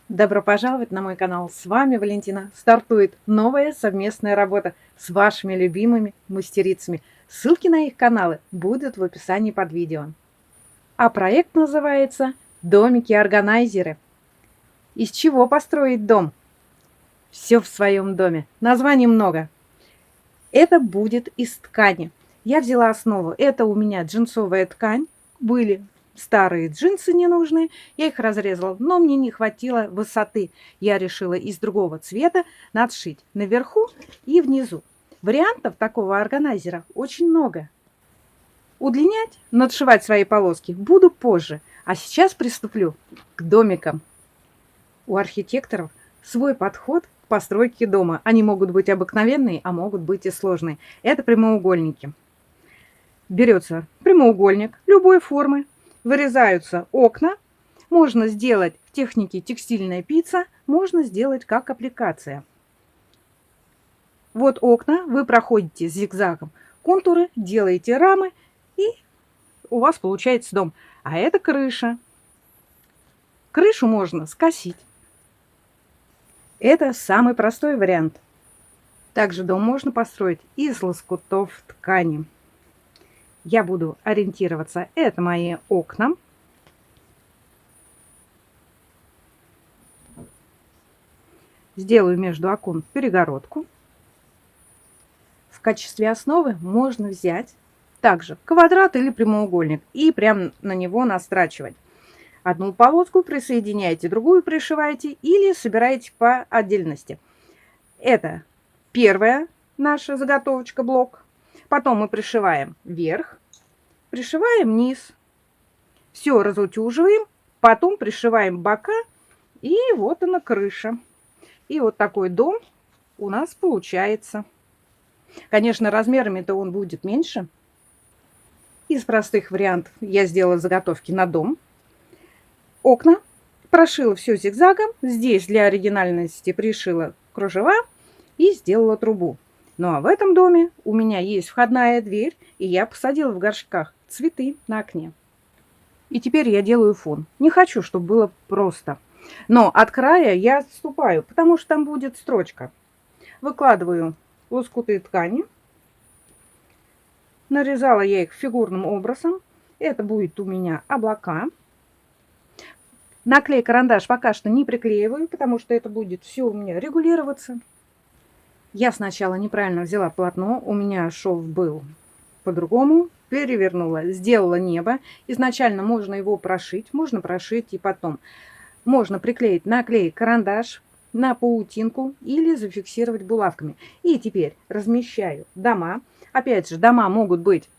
Добро пожаловать на мой канал. С вами Валентина. Стартует новая совместная работа с вашими любимыми мастерицами. Ссылки на их каналы будут в описании под видео. А проект называется «Домики-органайзеры». Из чего построить дом? Все в своем доме. Названий много. Это будет из ткани. Я взяла основу. Это у меня джинсовая ткань. Были старые джинсы ненужные. Я их разрезала, но мне не хватило высоты. Я решила из другого цвета надшить наверху и внизу. Вариантов такого органайзера очень много. Удлинять, надшивать свои полоски буду позже. А сейчас приступлю к домикам. У архитекторов свой подход к постройке дома. Они могут быть обыкновенные, а могут быть и сложные. Это прямоугольники. Берется прямоугольник любой формы, вырезаются окна. Можно сделать в технике текстильная пицца, можно сделать как аппликация. Вот окна, вы проходите зигзагом контуры, делаете рамы, и у вас получается дом. А это крыша. Крышу можно скосить. Это самый простой вариант. Также дом можно построить из лоскутов ткани. Я буду ориентироваться. Это мои окна. Сделаю между окон перегородку. В качестве основы можно взять также квадрат или прямоугольник и прям на него настрачивать. Одну полоску присоединяете, другую пришиваете или собираете по отдельности. Это первая наша заготовочка, блок. Потом мы пришиваем вверх, пришиваем низ. Все разутюживаем, потом пришиваем бока, и вот она крыша. И вот такой дом у нас получается. Конечно, размерами-то он будет меньше. Из простых вариантов я сделала заготовки на дом. Окна. Прошила все зигзагом. Здесь для оригинальности пришила кружева и сделала трубу. Ну а в этом доме у меня есть входная дверь, и я посадила в горшках цветы на окне. И теперь я делаю фон. Не хочу, чтобы было просто. Но от края я отступаю, потому что там будет строчка. Выкладываю лоскуты ткани. Нарезала я их фигурным образом. Это будет у меня облака. Наклей-карандаш пока что не приклеиваю, потому что это будет все у меня регулироваться. Я сначала неправильно взяла полотно, у меня шов был по-другому, перевернула, сделала небо. Изначально можно его прошить, можно прошить и потом. Можно приклеить наклей-карандаш на паутинку или зафиксировать булавками. И теперь размещаю дома. Опять же, дома могут быть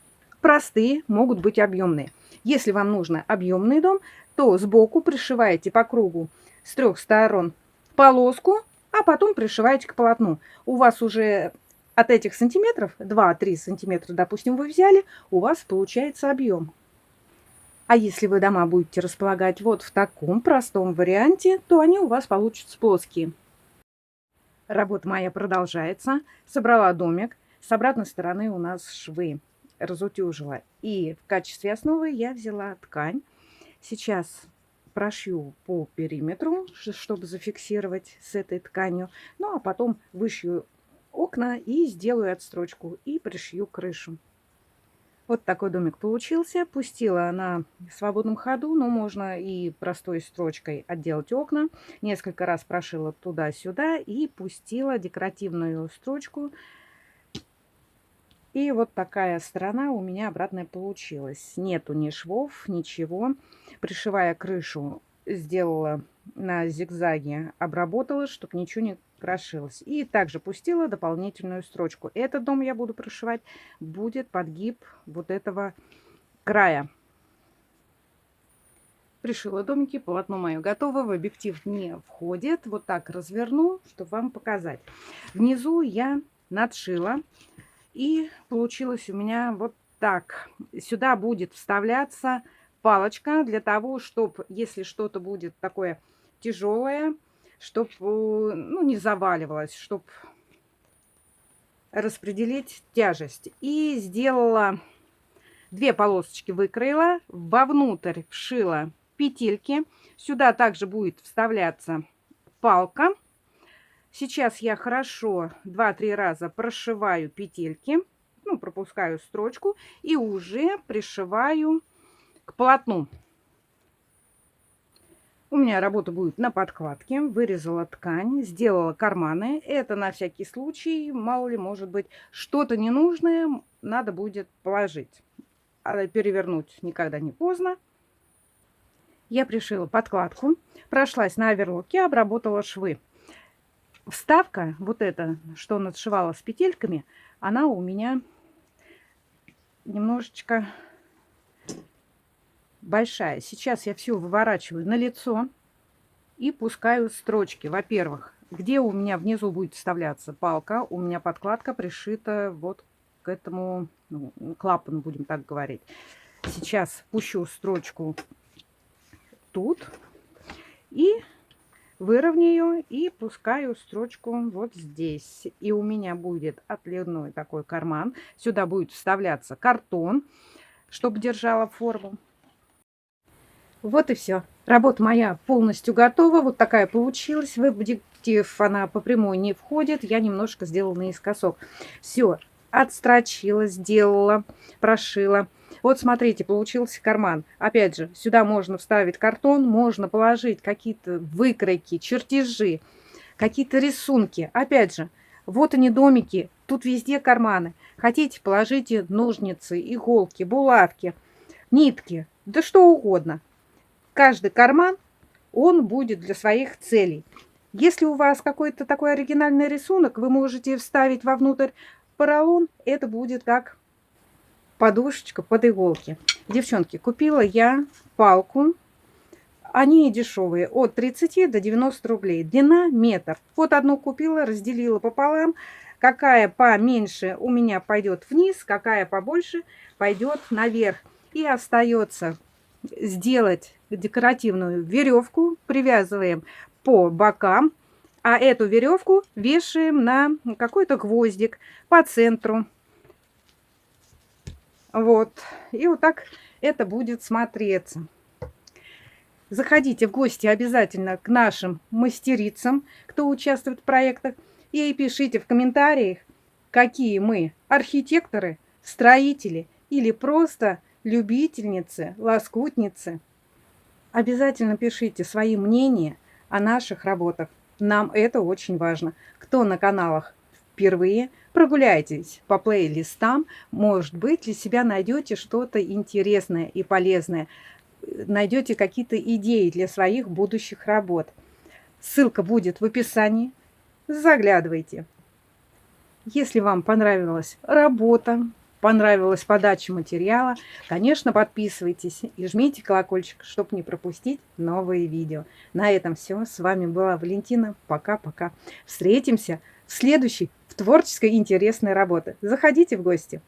простые, могут быть объемные. Если вам нужно объемный дом, то сбоку пришиваете по кругу с 3 сторон полоску, а потом пришиваете к полотну. У вас уже от этих сантиметров, 2-3 сантиметра, допустим, вы взяли, у вас получается объем. А если вы дома будете располагать вот в таком простом варианте, то они у вас получатся плоские. Работа моя продолжается. Собрала домик. С обратной стороны у нас швы. Разутюжила. И в качестве основы я взяла ткань. Сейчас прошью по периметру, чтобы зафиксировать с этой тканью. Ну, а потом вышью окна и сделаю отстрочку. И пришью крышу. Вот такой домик получился. Пустила на свободном ходу, но можно и простой строчкой отделать окна. Несколько раз прошила туда-сюда и пустила декоративную строчку. И вот такая сторона у меня обратная получилась. Нету ни швов, ничего. Пришивая крышу, сделала на зигзаге, обработала, чтобы ничего не крошилось. И также пустила дополнительную строчку. Этот дом я буду прошивать, будет подгиб вот этого края. Пришила домики, полотно мое готово, в объектив не входит. Вот так разверну, чтобы вам показать. Внизу я надшила. И получилось у меня вот так. Сюда будет вставляться палочка для того, чтобы, если что-то будет такое тяжелое, чтобы ну, не заваливалось, чтобы распределить тяжесть. И сделала 2 полосочки, выкроила, вовнутрь вшила петельки. Сюда также будет вставляться палка. Сейчас я хорошо 2-3 раза прошиваю петельки, ну, пропускаю строчку и уже пришиваю к полотну. У меня работа будет на подкладке. Вырезала ткань, сделала карманы. Это на всякий случай, мало ли, может быть, что-то ненужное надо будет положить. А перевернуть никогда не поздно. Я пришила подкладку, прошлась на оверлоке, обработала швы. Вставка, вот эта, что надшивала с петельками, она у меня немножечко большая. Сейчас я все выворачиваю на лицо и пускаю строчки. Во-первых, где у меня внизу будет вставляться палка, у меня подкладка пришита вот к этому, ну, клапану, будем так говорить. Сейчас пущу строчку тут и выровняю и пускаю строчку вот здесь. И у меня будет отливной такой карман. Сюда будет вставляться картон, чтобы держала форму. Вот и все. Работа моя полностью готова. Вот такая получилась. В объектив она по прямой не входит. Я немножко сделала наискосок. Все, отстрочила, сделала, прошила. Вот смотрите, получился карман. Опять же, сюда можно вставить картон, можно положить какие-то выкройки, чертежи, какие-то рисунки. Опять же, вот они домики, тут везде карманы. Хотите, положите ножницы, иголки, булавки, нитки, да что угодно. Каждый карман, он будет для своих целей. Если у вас какой-то такой оригинальный рисунок, вы можете вставить вовнутрь поролон. Это будет как подушечка под иголки. Девчонки, купила я палку. Они дешевые, от 30 до 90 рублей. Длина метр. Вот одну купила, разделила пополам. Какая поменьше у меня пойдет вниз, какая побольше пойдет наверх. И остается сделать декоративную веревку, привязываем по бокам, а эту веревку вешаем на какой-то гвоздик по центру. Вот. И вот так это будет смотреться. Заходите в гости обязательно к нашим мастерицам, кто участвует в проектах, и пишите в комментариях, какие мы архитекторы, строители или просто любительницы, лоскутницы. Обязательно пишите свои мнения о наших работах. Нам это очень важно. Кто на каналах впервые, прогуляйтесь по плейлистам. Может быть, для себя найдете что-то интересное и полезное. Найдете какие-то идеи для своих будущих работ. Ссылка будет в описании. Заглядывайте. Если вам понравилась работа, понравилась подача материала, конечно, подписывайтесь и жмите колокольчик, чтобы не пропустить новые видео. На этом все. С вами была Валентина. Пока-пока. Встретимся в следующей, в творческой интересной работе. Заходите в гости.